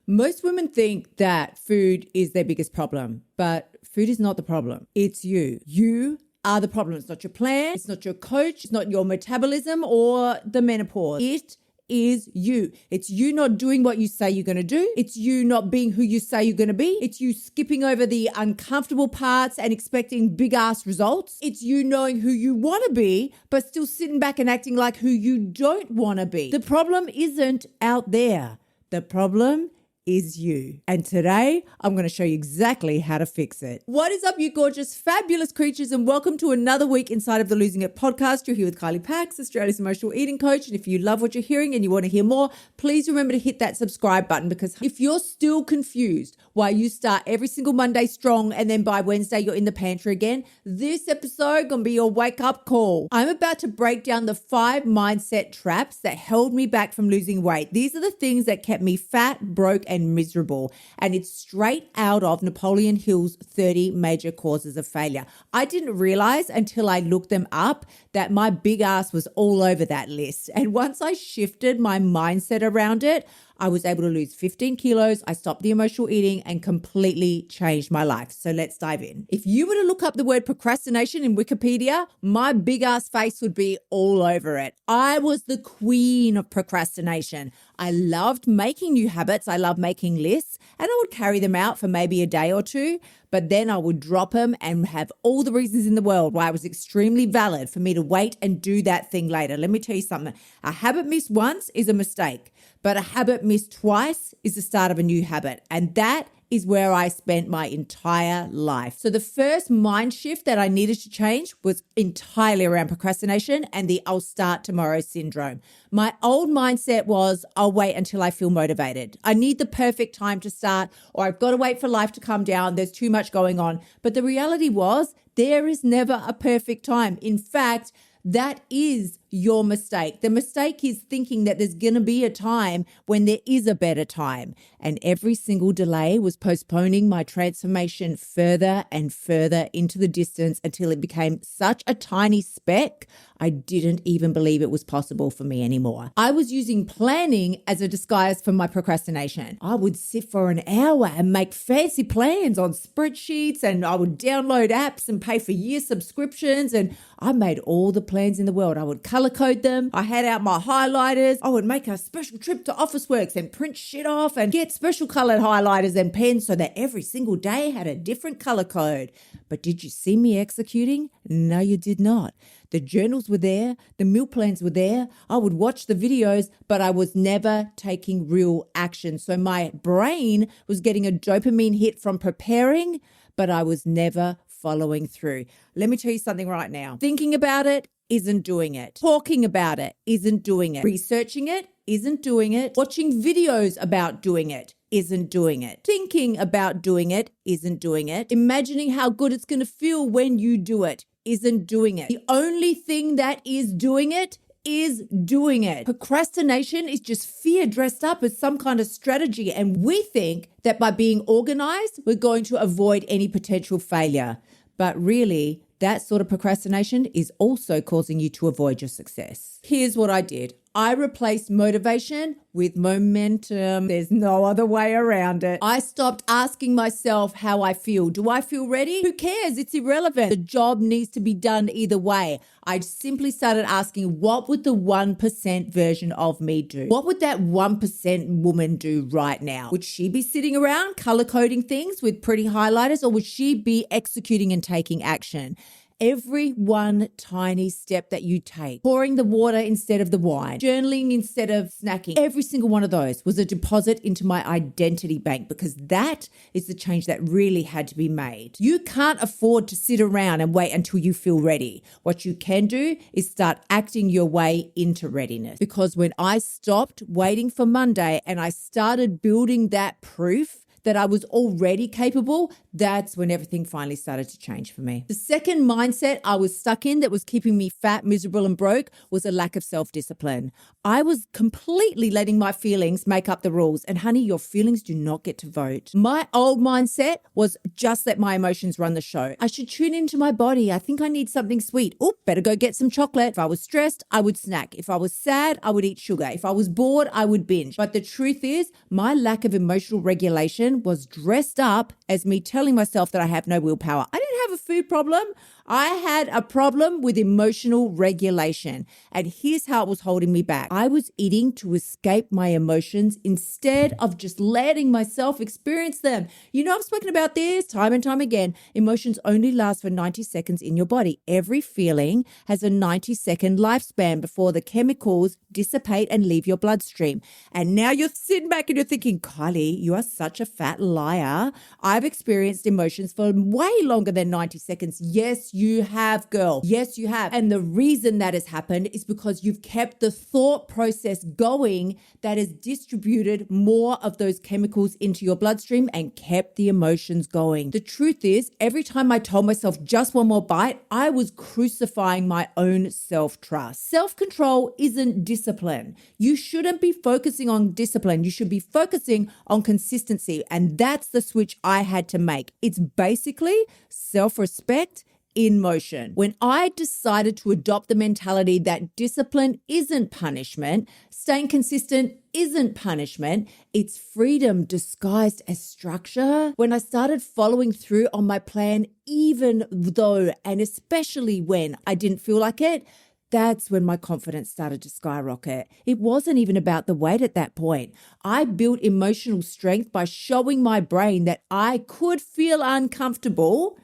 Most women think that food is their biggest problem, but food is not the problem. It's you. You are the problem. It's not your plan. It's not your coach. It's not your metabolism or the menopause. It is you. It's you not doing what you say you're going to do. It's you not being who you say you're going to be. It's you skipping over the uncomfortable parts and expecting big ass results. It's you knowing who you want to be, but still sitting back and acting like who you don't want to be. The problem isn't out there. The problem is you. And today, I'm going to show you exactly how to fix it. What is up, you gorgeous, fabulous creatures, and welcome to another week inside of the Losing It podcast. You're here with Kylie Pax, Australia's emotional eating coach. And if you love what you're hearing and you want to hear more, please remember to hit that subscribe button, because if you're still confused why you start every single Monday strong and then by Wednesday you're in the pantry again, this episode gonna be your wake up call. I'm about to break down the 5 mindset traps that held me back from losing weight. These are the things that kept me fat, broke, and miserable. And it's straight out of Napoleon Hill's 30 major causes of failure. I didn't realize until I looked them up that my big ass was all over that list. And once I shifted my mindset around it, I was able to lose 15 kilos. I stopped the emotional eating and completely changed my life. So let's dive in. If you were to look up the word procrastination in Wikipedia, my big ass face would be all over it. I was the queen of procrastination. I loved making new habits. I loved making lists, and I would carry them out for maybe a day or two, but then I would drop them and have all the reasons in the world why it was extremely valid for me to wait and do that thing later. Let me tell you something. A habit missed once is a mistake, but a habit missed twice is the start of a new habit. And that is where I spent my entire life. So the first mind shift that I needed to change was entirely around procrastination and the I'll start tomorrow syndrome. My old mindset was I'll wait until I feel motivated. I need the perfect time to start, or I've got to wait for life to calm down. There's too much going on. But the reality was there is never a perfect time. In fact, that is your mistake. The mistake is thinking that there's going to be a time when there is a better time. And every single delay was postponing my transformation further and further into the distance until it became such a tiny speck, I didn't even believe it was possible for me anymore. I was using planning as a disguise for my procrastination. I would sit for an hour and make fancy plans on spreadsheets, and I would download apps and pay for year subscriptions, and I made all the plans in the world. I would color code them. I had out my highlighters. I would make a special trip to Officeworks and print shit off and get special colored highlighters and pens so that every single day had a different color code. But did you see me executing? No, you did not. The journals were there. The meal plans were there. I would watch the videos, but I was never taking real action. So my brain was getting a dopamine hit from preparing, but I was never following through. Let me tell you something right now. Thinking about it isn't doing it. Talking about it isn't doing it. Researching it isn't doing it. Watching videos about doing it isn't doing it. Thinking about doing it isn't doing it. Imagining how good it's going to feel when you do it isn't doing it. The only thing that is doing it is doing it. Procrastination is just fear dressed up as some kind of strategy, and we think that by being organized, we're going to avoid any potential failure. But really, that sort of procrastination is also causing you to avoid your success. Here's what I did. I replaced motivation with momentum. There's no other way around it. I stopped asking myself how I feel. Do I feel ready? Who cares? It's irrelevant. The job needs to be done either way. I simply started asking, what would the 1% version of me do? What would that 1% woman do right now? Would she be sitting around color coding things with pretty highlighters, or would she be executing and taking action? Every one tiny step that you take, pouring the water instead of the wine, journaling instead of snacking, every single one of those was a deposit into my identity bank, because that is the change that really had to be made. You can't afford to sit around and wait until you feel ready. What you can do is start acting your way into readiness. Because when I stopped waiting for Monday and I started building that proof that I was already capable, that's when everything finally started to change for me. The second mindset I was stuck in that was keeping me fat, miserable, and broke was a lack of self-discipline. I was completely letting my feelings make up the rules. And honey, your feelings do not get to vote. My old mindset was just let my emotions run the show. I should tune into my body. I think I need something sweet. Oh, better go get some chocolate. If I was stressed, I would snack. If I was sad, I would eat sugar. If I was bored, I would binge. But the truth is, my lack of emotional regulation was dressed up as me telling myself that I have no willpower. I didn't have a food problem. I had a problem with emotional regulation. And here's how it was holding me back. I was eating to escape my emotions instead of just letting myself experience them. You know, I've spoken about this time and time again. Emotions only last for 90 seconds in your body. Every feeling has a 90-second lifespan before the chemicals dissipate and leave your bloodstream. And now you're sitting back and you're thinking, Kylie, you are such a fat liar. I've experienced emotions for way longer than 90 seconds. Yes, you have, girl. Yes, you have. And the reason that has happened is because you've kept the thought process going that has distributed more of those chemicals into your bloodstream and kept the emotions going. The truth is, every time I told myself just one more bite, I was crucifying my own self-trust. Self-control isn't discipline. You shouldn't be focusing on discipline. You should be focusing on consistency. And that's the switch I had to make. It's basically self-respect in motion. When I decided to adopt the mentality that discipline isn't punishment, staying consistent isn't punishment, it's freedom disguised as structure. When I started following through on my plan, even though and especially when I didn't feel like it, that's when my confidence started to skyrocket. It wasn't even about the weight at that point. I built emotional strength by showing my brain that I could feel uncomfortable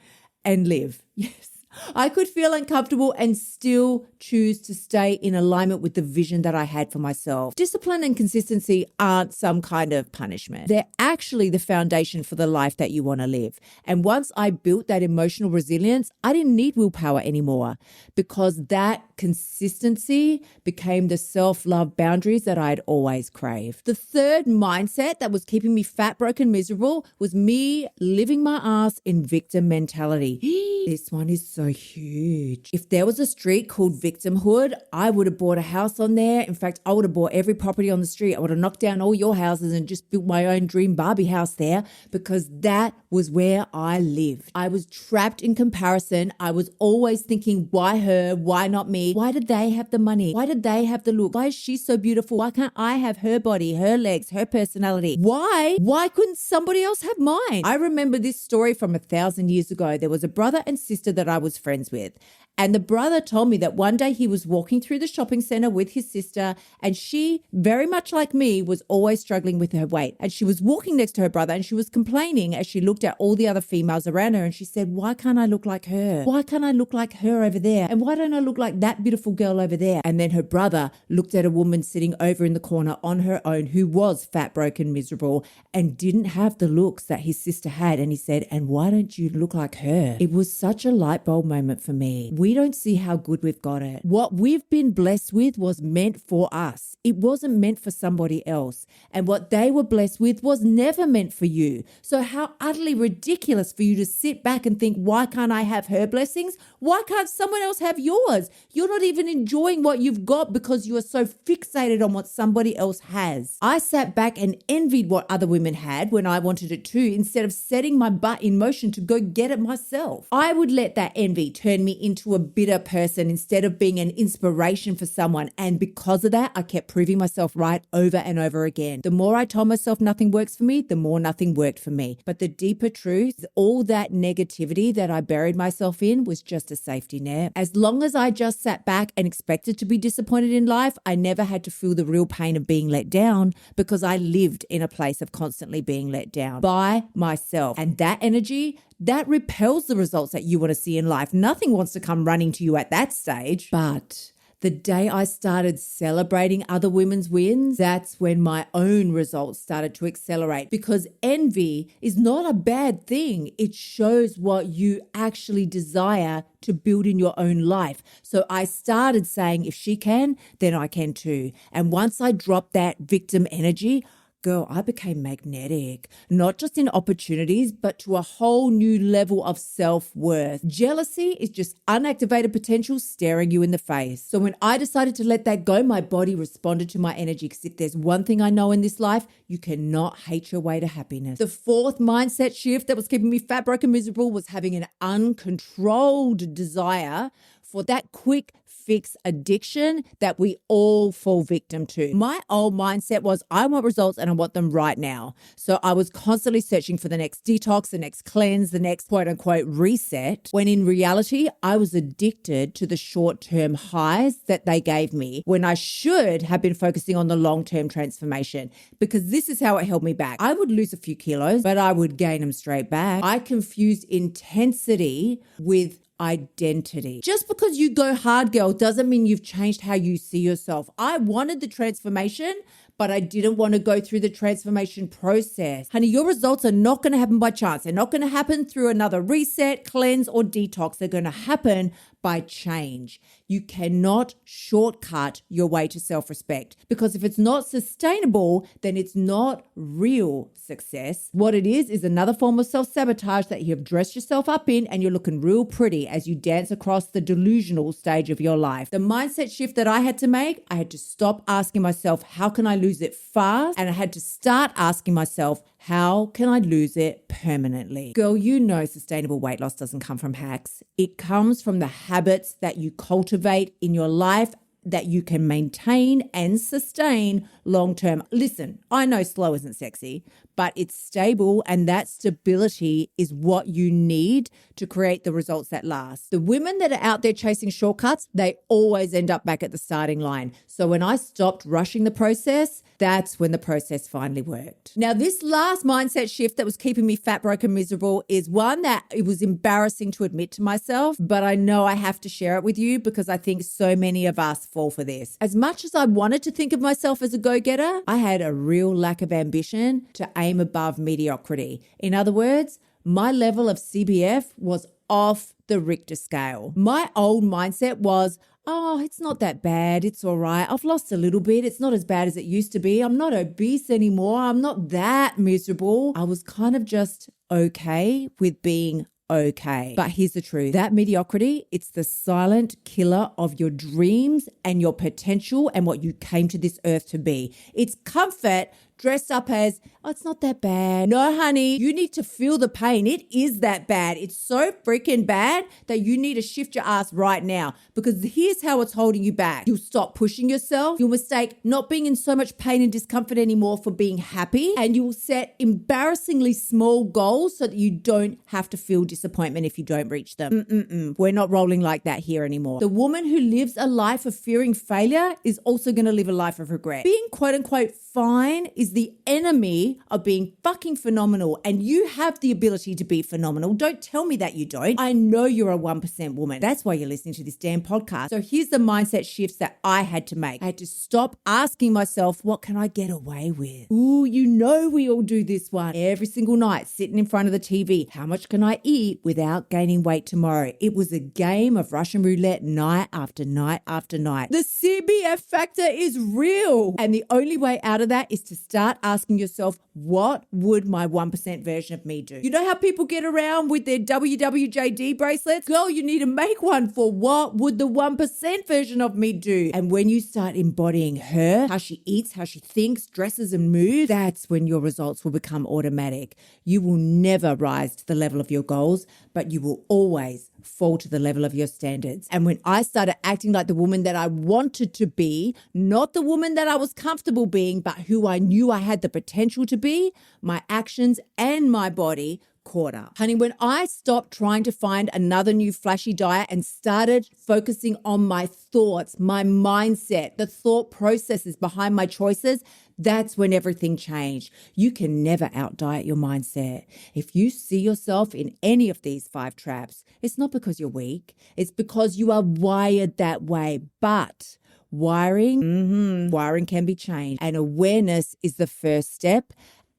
and live. Yes, I could feel uncomfortable and still choose to stay in alignment with the vision that I had for myself. Discipline and consistency aren't some kind of punishment. They're actually the foundation for the life that you want to live. And once I built that emotional resilience, I didn't need willpower anymore because that consistency became the self-love boundaries that I'd always craved. The third mindset that was keeping me fat, broken, miserable was me living my ass in victim mentality. This one is so huge. If there was a street called victimhood, I would have bought a house on there. In fact, I would have bought every property on the street. I would have knocked down all your houses and just built my own dream Barbie house there because that was where I lived. I was trapped in comparison. I was always thinking, why her? Why not me? Why did they have the money? Why did they have the look? Why is she so beautiful? Why can't I have her body, her legs, her personality? Why couldn't somebody else have mine? I remember this story from 1,000 years ago. There was a brother and sister that I was friends with. And the brother told me that one day he was walking through the shopping center with his sister, and she, very much like me, was always struggling with her weight. And she was walking next to her brother and she was complaining as she looked at all the other females around her. And she said, why can't I look like her? Why can't I look like her over there? And why don't I look like that beautiful girl over there? And then her brother looked at a woman sitting over in the corner on her own who was fat, broken, miserable, and didn't have the looks that his sister had. And he said, and why don't you look like her? It was such a light bulb moment for me. We don't see how good we've got it. What we've been blessed with was meant for us. It wasn't meant for somebody else. And what they were blessed with was never meant for you. So how utterly ridiculous for you to sit back and think, why can't I have her blessings? Why can't someone else have yours? You're not even enjoying what you've got because you are so fixated on what somebody else has. I sat back and envied what other women had when I wanted it too, instead of setting my butt in motion to go get it myself. I would let that envy turn me into a bitter person instead of being an inspiration for someone. And because of that, I kept proving myself right over and over again. The more I told myself nothing works for me, the more nothing worked for me. But the deeper truth, all that negativity that I buried myself in was just a safety net. As long as I just sat back and expected to be disappointed in life, I never had to feel the real pain of being let down because I lived in a place of constantly being let down by myself. And that energy, that repels the results that you want to see in life. Nothing wants to come running to you at that stage. But the day I started celebrating other women's wins, that's when my own results started to accelerate, because envy is not a bad thing. It shows what you actually desire to build in your own life. So I started saying, if she can, then I can too. And once I dropped that victim energy, girl, I became magnetic, not just in opportunities, but to a whole new level of self-worth. Jealousy is just unactivated potential staring you in the face. So when I decided to let that go, my body responded to my energy, because if there's one thing I know in this life, you cannot hate your way to happiness. The fourth mindset shift that was keeping me fat, broke, and miserable was having an uncontrolled desire for that quick fix addiction that we all fall victim to. My old mindset was, I want results and I want them right now. So I was constantly searching for the next detox, the next cleanse, the next quote unquote reset, when in reality, I was addicted to the short-term highs that they gave me, when I should have been focusing on the long-term transformation, because this is how it held me back. I would lose a few kilos, but I would gain them straight back. I confused intensity with identity. Just because you go hard, girl, doesn't mean you've changed how you see yourself. I wanted the transformation, but I didn't want to go through the transformation process. Honey, your results are not going to happen by chance. They're not going to happen through another reset, cleanse, or detox. They're going to happen by change. You cannot shortcut your way to self-respect, because if it's not sustainable, then it's not real success. What it is another form of self-sabotage that you have dressed yourself up in, and you're looking real pretty as you dance across the delusional stage of your life. The mindset shift that I had to make, I had to stop asking myself, how can I lose it fast? And I had to start asking myself, how can I lose it permanently? Girl, you know sustainable weight loss doesn't come from hacks. It comes from the habits that you cultivate in your life that you can maintain and sustain long term. Listen, I know slow isn't sexy, but it's stable, and that stability is what you need to create the results that last. The women that are out there chasing shortcuts, they always end up back at the starting line. So when I stopped rushing the process, that's when the process finally worked. Now, this last mindset shift that was keeping me fat, broke, and miserable is one that it was embarrassing to admit to myself, but I know I have to share it with you because I think so many of us fall for this. As much as I wanted to think of myself as a go-getter, I had a real lack of ambition to aim above mediocrity. In other words, my level of CBF was off the Richter scale. My old mindset was, oh, it's not that bad. It's all right. I've lost a little bit. It's not as bad as it used to be. I'm not obese anymore. I'm not that miserable. I was kind of just okay with being okay. But here's the truth. That mediocrity, it's the silent killer of your dreams and your potential and what you came to this earth to be. It's comfort dressed up as, oh, it's not that bad. No, honey, you need to feel the pain. It is that bad. It's so freaking bad that you need to shift your ass right now, because here's how it's holding you back. You'll stop pushing yourself. You'll mistake not being in so much pain and discomfort anymore for being happy, and you will set embarrassingly small goals so that you don't have to feel disappointment if you don't reach them. We're not rolling like that here anymore. The woman who lives a life of fearing failure is also going to live a life of regret. Being quote unquote fine is the enemy of being fucking phenomenal, and you have the ability to be phenomenal. Don't tell me that you don't. I know you're a 1% woman. That's why you're listening to this damn podcast. So here's the mindset shifts that I had to make. I had to stop asking myself, what can I get away with? Ooh, you know we all do this one. Every single night, sitting in front of the TV. How much can I eat without gaining weight tomorrow? It was a game of Russian roulette night after night after night. The CBF factor is real. And the only way out of that is to start asking yourself, what would my 1% version of me do? You know how people get around with their WWJD bracelets? Girl, you need to make one for what would the 1% version of me do? And when you start embodying her, how she eats, how she thinks, dresses, and moves, that's when your results will become automatic. You will never rise to the level of your goals, but you will always fall to the level of your standards. And when I started acting like the woman that I wanted to be, not the woman that I was comfortable being, but who I knew I had the potential to be, my actions and my body caught up. Honey, when I stopped trying to find another new flashy diet and started focusing on my thoughts, my mindset, the thought processes behind my choices, that's when everything changed. You can never out-diet your mindset. If you see yourself in any of these 5 traps, it's not because you're weak. It's because you are wired that way. But wiring can be changed. And awareness is the first step.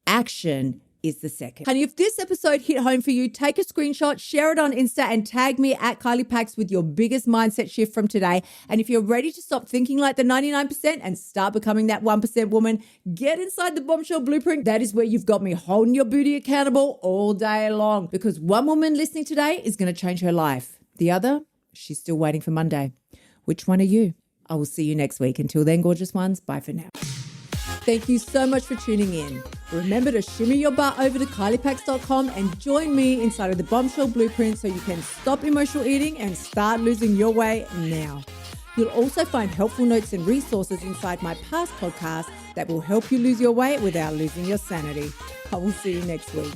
Action is the second. Honey, if this episode hit home for you, take a screenshot, share it on Insta, and tag me at Kylie Pax with your biggest mindset shift from today. And if you're ready to stop thinking like the 99% and start becoming that 1% woman, get inside the Bombshell Blueprint. That is where you've got me holding your booty accountable all day long, because one woman listening today is going to change her life. The other, she's still waiting for Monday. Which one are you? I will see you next week. Until then, gorgeous ones, bye for now. Thank you so much for tuning in. Remember to shimmy your butt over to kyliepax.com and join me inside of the Bombshell Blueprint so you can stop emotional eating and start losing your weight now. You'll also find helpful notes and resources inside my past podcasts that will help you lose your weight without losing your sanity. I will see you next week.